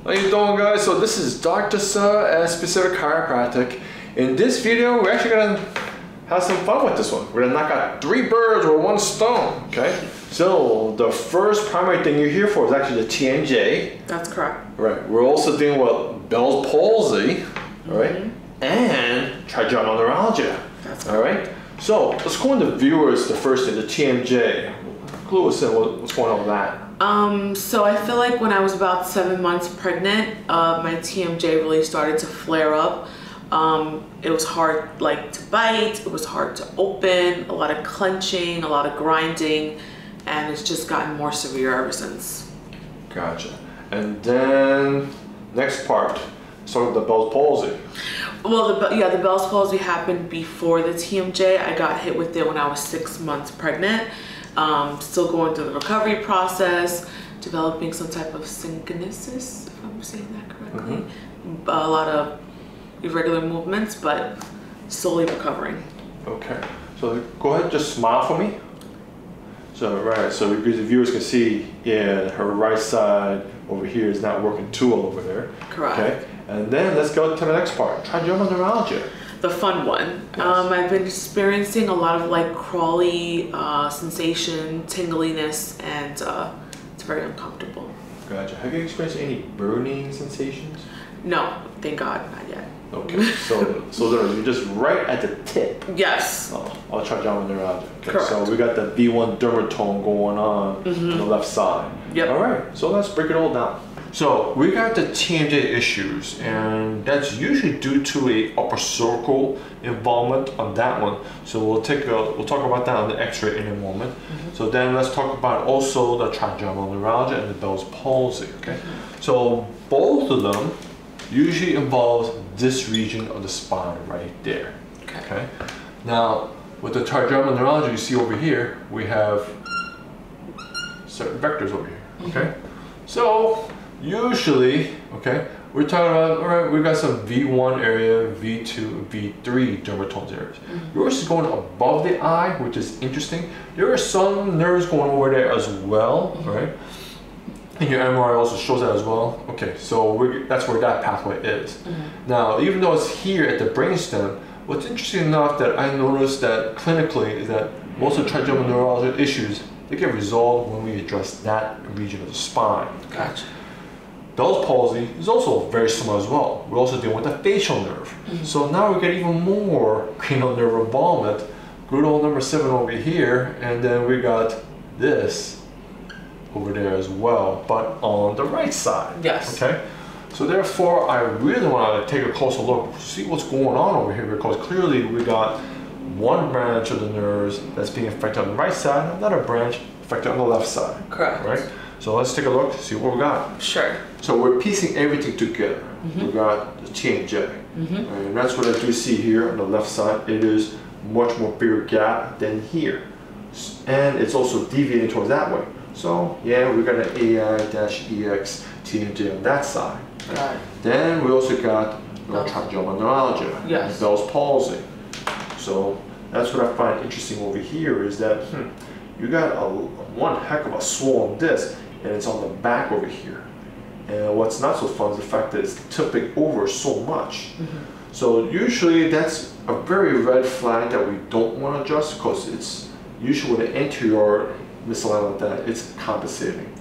How you doing, guys? So this is Dr. Sir at Specific Chiropractic. In this video, we're actually gonna have some fun with this one. We're gonna knock out 3 birds with 1 stone, okay? So the first primary thing you're here for is actually the TMJ. That's correct. Right. We're also dealing with Bell's palsy, all right? And trigeminal neuralgia. That's correct. All right. So let's go into viewers the first thing, the TMJ. Clue us in what's going on with that. So I feel like when I was about 7 months pregnant, my TMJ really started to flare up. It was hard to bite, it was hard to open, a lot of clenching, a lot of grinding, and it's just gotten more severe ever since. Gotcha. And then next part, so the Bell's palsy. Well, the Bell's palsy happened before the TMJ. I got hit with it when I was 6 months pregnant. Still going through the recovery process, developing some type of synkinesis, if I'm saying that correctly. A lot of irregular movements, but slowly recovering. Okay, so go ahead, just smile for me. So, right, so the viewers can see, yeah, her right side over here is not working too well over there. Correct. Okay, and then let's go to the next part, trigeminal neuralgia. The fun one. Yes. I've been experiencing a lot of crawly sensation, tingliness, and it's very uncomfortable. Gotcha. Have you experienced any burning sensations? No, thank God, not yet. Okay, so you're just right at the tip. Yes. Of trigeminal neuralgia. Okay, correct. so we got the B1 dermatome going on the left side. Yep. All right, so let's break it all down. So we got the TMJ issues, and that's usually due to a upper circle involvement on that one. So we'll talk about that on the X-ray in a moment. So then let's talk about also the trigeminal neuralgia and the Bell's palsy. Okay, so both of them usually involves this region of the spine right there. Okay. Now with the trigeminal neuralgia, you see over here we have certain vectors over here. Okay, so usually, okay, we're talking about, all right, we got some V1 area, V2, V3 dermatomes areas. Yours is going above the eye, which is interesting. There are some nerves going over there as well, right? And your MRI also shows that as well. Okay, so that's where that pathway is. Now, even though it's here at the brainstem, what's interesting enough that I noticed that clinically is that most of the trigeminal neuralgia issues, they get resolved when we address that region of the spine. Gotcha. Bell's palsy is also very similar as well. We're also dealing with the facial nerve. So now we get even more cranial nerve involvement. Good old number 7 over here, and then we got this over there as well, but on the right side. Yes. Okay. So therefore, I really want to take a closer look, see what's going on over here, because clearly we got one branch of the nerves that's being affected on the right side, another branch affected on the left side. Correct. Right. So let's take a look, see what we got. Sure. So we're piecing everything together. We got the TMJ, and that's what I do see here on the left side. It is much more bigger gap than here, and it's also deviating towards that way. So yeah, we got an AI-EX TMJ on that side. Got it. Then we also got trigeminal neuralgia, yes, Bell's palsy. So that's what I find interesting over here is that you got one heck of a swollen disc, and it's on the back over here. And what's not so fun is the fact that it's tipping over so much. So usually that's a very red flag that we don't want to adjust, because it's usually with an anterior misalignment like that, it's compensating.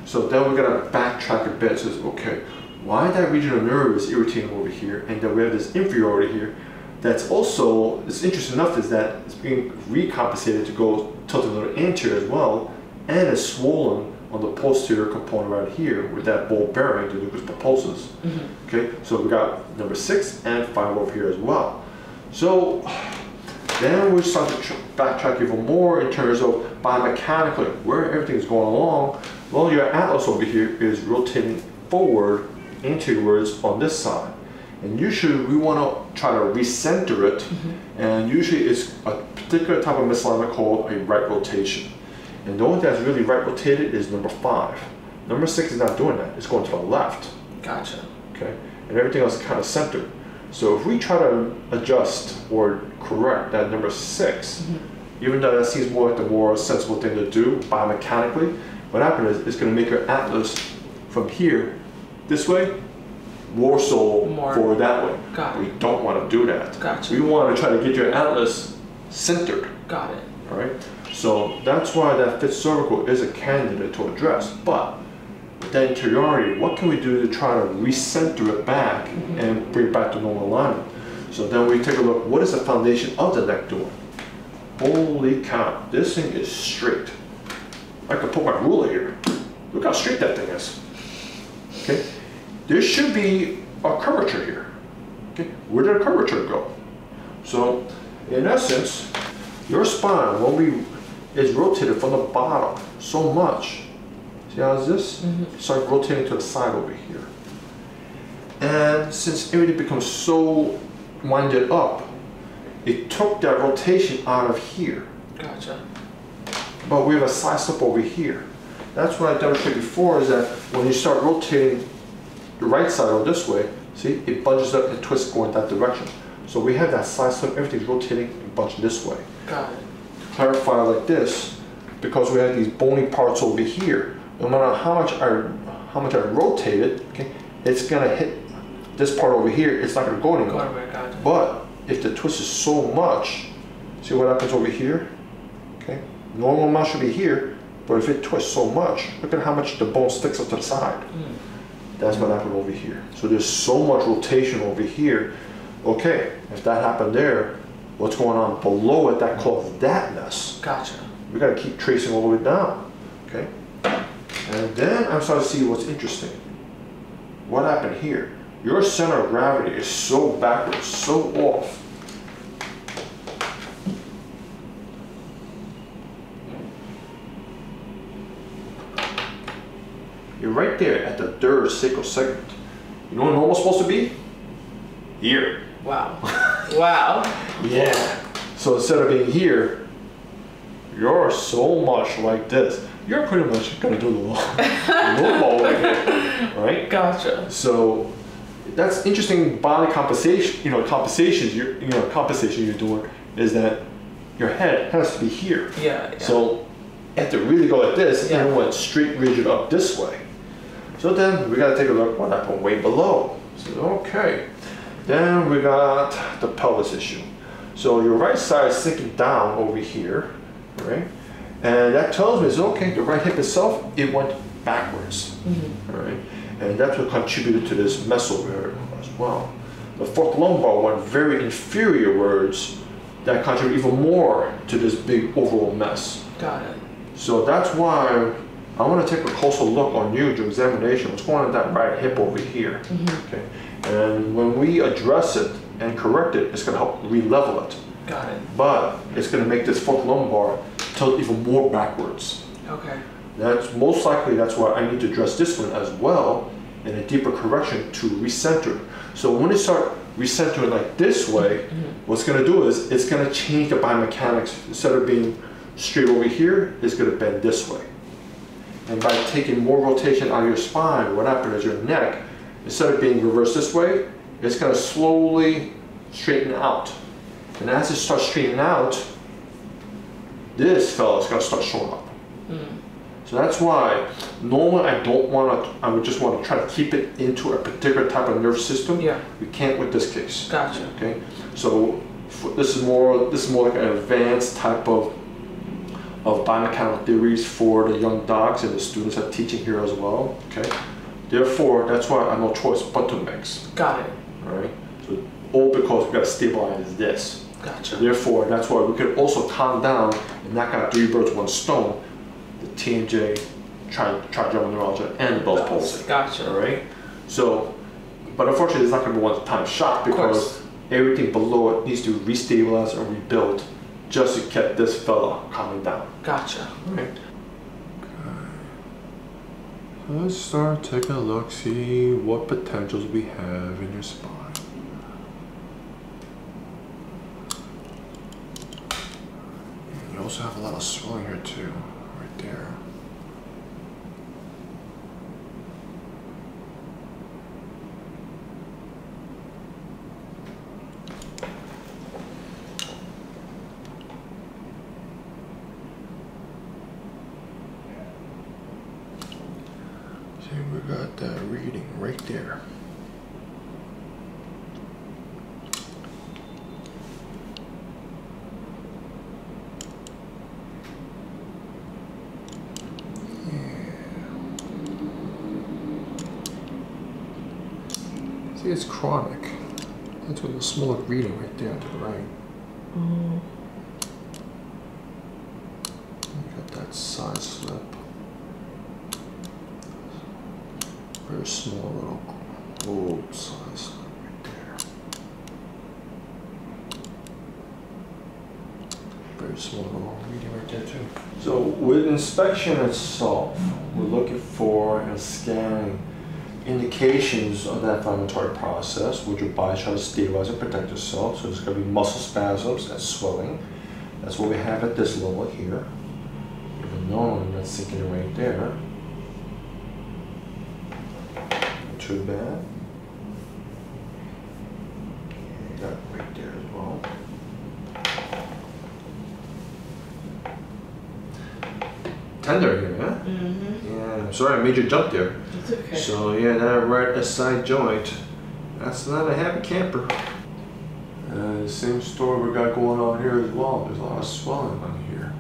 So then we're gonna backtrack a bit. It says, okay, why that region of nerve is irritating over here, and then we have this inferiority here that's also, it's interesting enough is that it's being recompensated to go tilted a little anterior as well, and it's swollen on the posterior component right here with that ball bearing, the nucleus pulposus. Okay, so we got number 6 and 5 over here as well. So then we start to backtrack even more in terms of biomechanically where everything is going along. Well, your atlas over here is rotating forward inwards on this side, and usually we want to try to recenter it, and usually it's a particular type of misalignment called a right rotation. And the only thing that's really right rotated is number 5. Number 6 is not doing that, it's going to the left. Gotcha. Okay, and everything else is kind of centered. So if we try to adjust or correct that number 6, even though that seems more like the more sensible thing to do biomechanically, what happens is it's going to make your atlas from here this way, more so forward that way. Got it. We don't want to do that. Gotcha. We want to try to get your atlas centered. Got it. All right. So that's why that fifth cervical is a candidate to address. But with that interiority, what can we do to try to recenter it back and bring it back to normal alignment? So then we take a look, what is the foundation of the neck doing? Holy cow, this thing is straight. I could put my ruler here. Look how straight that thing is. Okay, there should be a curvature here. Okay, where did the curvature go? So, in essence, your spine, is rotated from the bottom so much. See how is this? Start rotating to the side over here. And since everything becomes so winded up, it took that rotation out of here. Gotcha. But we have a side slip over here. That's what I demonstrated before, is that when you start rotating the right side over this way, see, it bunches up and twists going that direction. So we have that side slip, everything's rotating and bunching this way. Got it. To clarify like this, because we have these bony parts over here, no matter how much I rotate it, okay, it's gonna hit this part over here, it's not gonna go anywhere. Gotcha. But if the twist is so much, see what happens over here? Okay, normal amount should be here, but if it twists so much, look at how much the bone sticks up to the side. That's what happened over here. So there's so much rotation over here. Okay, if that happened there, what's going on below it that caused that mess? Gotcha. We gotta keep tracing all the way down, okay? And then I'm starting to see what's interesting. What happened here? Your center of gravity is so backwards, so off. You're right there at the third sacral segment. You know what normal's supposed to be? Here. Wow. Wow. Yeah. So instead of being here, you're so much like this. You're pretty much gonna do the normal over here, right? Gotcha. So that's interesting body compensation. Compensation you're doing is that your head has to be here. Yeah. So you have to really go like this, and it went straight rigid up this way. So then we gotta take a look what happened way below. So okay. Then we got the pelvis issue. So your right side is sinking down over here, right? And that tells me, okay, the right hip itself, it went backwards, all right? And that's what contributed to this mess over here as well. The fourth lumbar went very inferiorwards, that contributed even more to this big overall mess. Got it. So that's why I want to take a closer look on you during examination. What's going on with that right hip over here? Okay. And when we address it and correct it, it's going to help re-level it. Got it. But it's going to make this fourth lumbar tilt even more backwards. Okay. That's most likely, that's why I need to address this one as well in a deeper correction to recenter. So when you start recentering like this way, what's going to do is it's going to change the biomechanics. Instead of being straight over here, it's going to bend this way. And by taking more rotation out of your spine, what happens is your neck, instead of being reversed this way, it's going to slowly straighten out. And as it starts straightening out, this fella's going to start showing up. So that's why normally I would just want to try to keep it into a particular type of nerve system. Yeah. We can't with this case. Gotcha. Okay. So this is more like an advanced type of biomechanical theories for the young docs and the students I'm teaching here as well. Okay. Therefore, that's why I have no choice but to mix. Got it. All right. So all because we got to stabilize this. Gotcha. Therefore, that's why we could also calm down and knock out 3 birds with 1 stone. The TMJ, Trigeminal Neuralgia, and the Bell's Palsy. Gotcha. All right. So, but unfortunately, it's not going to be one-time shot because everything below it needs to restabilize and rebuild just to get this fella calming down. Gotcha. All right. Let's start taking a look, see what potentials we have in your spine. You also have a lot of swelling here too, right there. See, we got that reading right there. See, it's chronic. That's what the smaller reading right there to the right. Mm. Got that side slip. Very small little side slip right there. Very small little reading right there too. So with inspection itself, we're looking for and scanning indications of that inflammatory process, which your body tries to stabilize and protect itself. So there's going to be muscle spasms and swelling. That's what we have at this level here. Even though that's sinking right there. Not too bad. Got it right there as well. Tender here, huh? Mm-hmm. Yeah, sorry I made you jump there. It's okay. So yeah, that right side joint, that's not a happy camper. The same story we got going on here as well. There's a lot of swelling on here.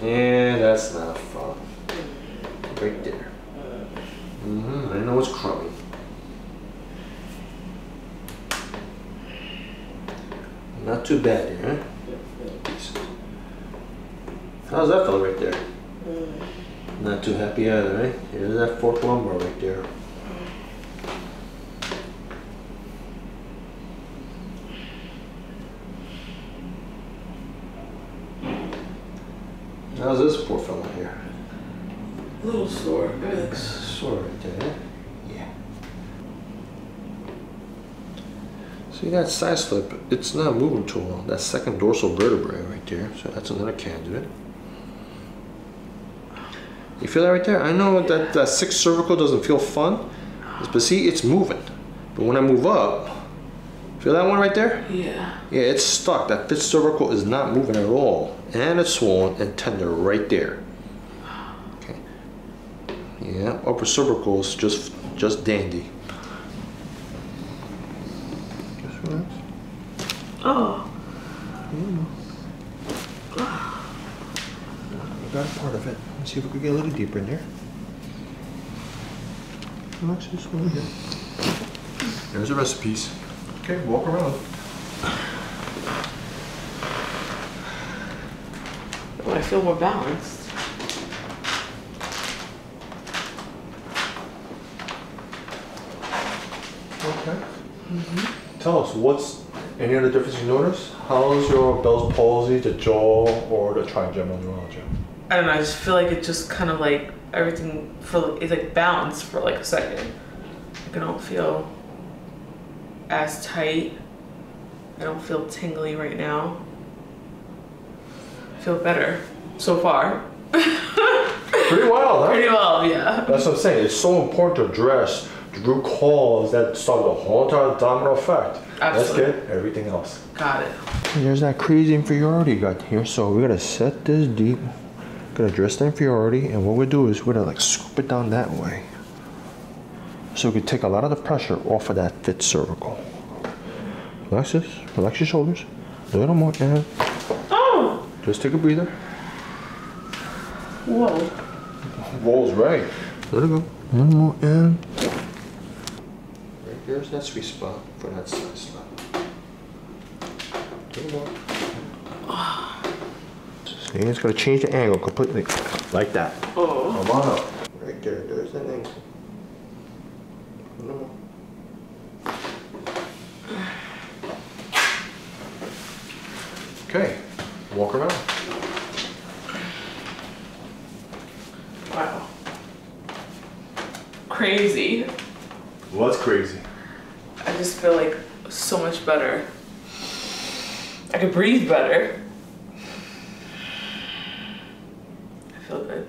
Yeah, that's not fun. Right there. I know it's crummy. Not too bad here, huh? How's that fella right there? Not too happy either, right? Here's that forked lumbar right there. How's this poor fella here? A little sore. It's sore right there, yeah? See that side slip, it's not moving too well. That second dorsal vertebrae right there, so that's another candidate. You feel that right there? I know that that sixth cervical doesn't feel fun, but see, it's moving. But when I move up, feel that one right there? Yeah. Yeah, it's stuck. That fifth cervical is not moving at all. And it's swollen and tender right there. Okay. Yeah, upper cervical is just dandy. Just relax. Oh. I got a part of it. Let's see if we can get a little deeper in there. Relax, just a little bit. There's the rest piece. Okay, walk around. Oh, I feel more balanced. Okay. Tell us, what's any other difference you notice? How's your Bell's palsy, the jaw, or the trigeminal neuralgia? I don't know, I just feel like it just kind of like everything it's like balanced for like a second. Like I don't feel as tight. I don't feel tingly right now. I feel better so far. Pretty wild, huh? Pretty well, yeah. That's what I'm saying. It's so important to address the root cause that started the whole entire domino effect. Absolutely. Let's get everything else. Got it. There's that crazy inferiority you got here, so we gotta set this deep. Gonna address the inferiority, and what we do is we're gonna like scoop it down that way, so we can take a lot of the pressure off of that fifth cervical. Relax this. Relax your shoulders. A little more, and Oh! just take a breather. Whoa. Whoa's right. Let it go. One more, and right here's that sweet spot for that side slap. A little more. See, it's gonna change the angle completely, like that. Oh. Come on up. Right there, there's that angle. A little more. Okay, walk around. Wow. Crazy. What's crazy? I just feel like so much better. I can breathe better. I feel good.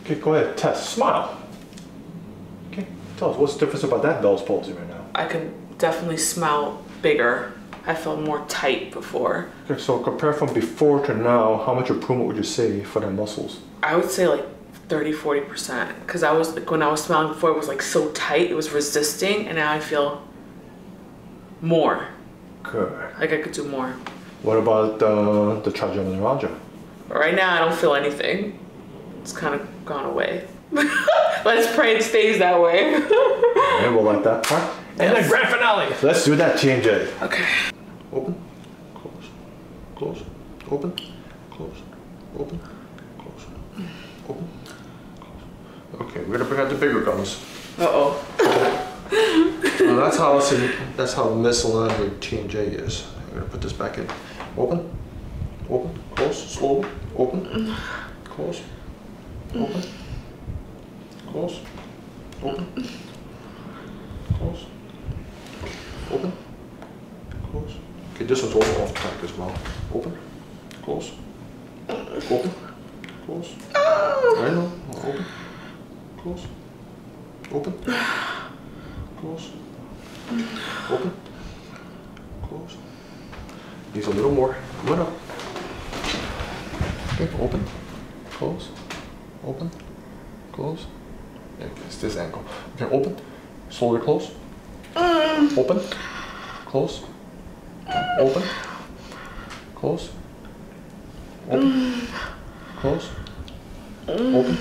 Okay, go ahead, test, smile. Okay, tell us, what's the difference about that Bell's palsy right now? I can definitely smile bigger. I felt more tight before. Okay, so compare from before to now, how much improvement would you say for the muscles? I would say like 30-40%. Because I was like, when I was smiling before, it was like so tight, it was resisting, and now I feel more. Good. Like I could do more. What about the trigeminal neuralgia? Right now, I don't feel anything. It's kind of gone away. Let's pray it stays that way. And we'll like that part. And then grand finale. Let's do that TMJ. Okay. Open, close, close, open, close, open, close, open, close. Okay, we're gonna bring out the bigger guns. Uh-oh. That's how misaligned your TMJ is. I'm gonna put this back in. Open, open, close, slowly, open, close, open, close, open, close, open, close. Okay, this one's also off track as well. Open, close, open, close. I know. Open, close, open, close, open, close. Needs a little more. Come on up. Okay, open, close, open, close. Yeah, it's this angle. Okay, open, slowly close, open, close, open, close, open, close, open,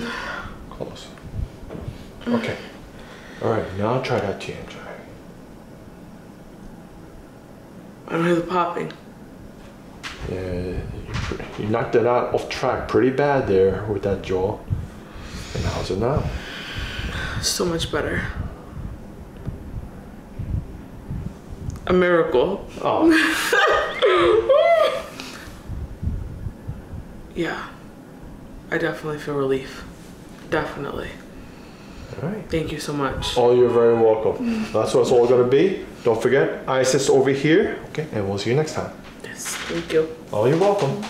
close. Okay. All right, now try that TMJ. I don't hear the popping. Yeah, you knocked it out off track pretty bad there with that jaw. And how's it now? So much better. A miracle. Oh. Yeah, I definitely feel relief. Definitely. All right. Thank you so much. Oh, you're very welcome. That's what it's all gonna be. Don't forget, ISIS over here. Okay, and we'll see you next time. Yes, thank you. Oh, you're welcome.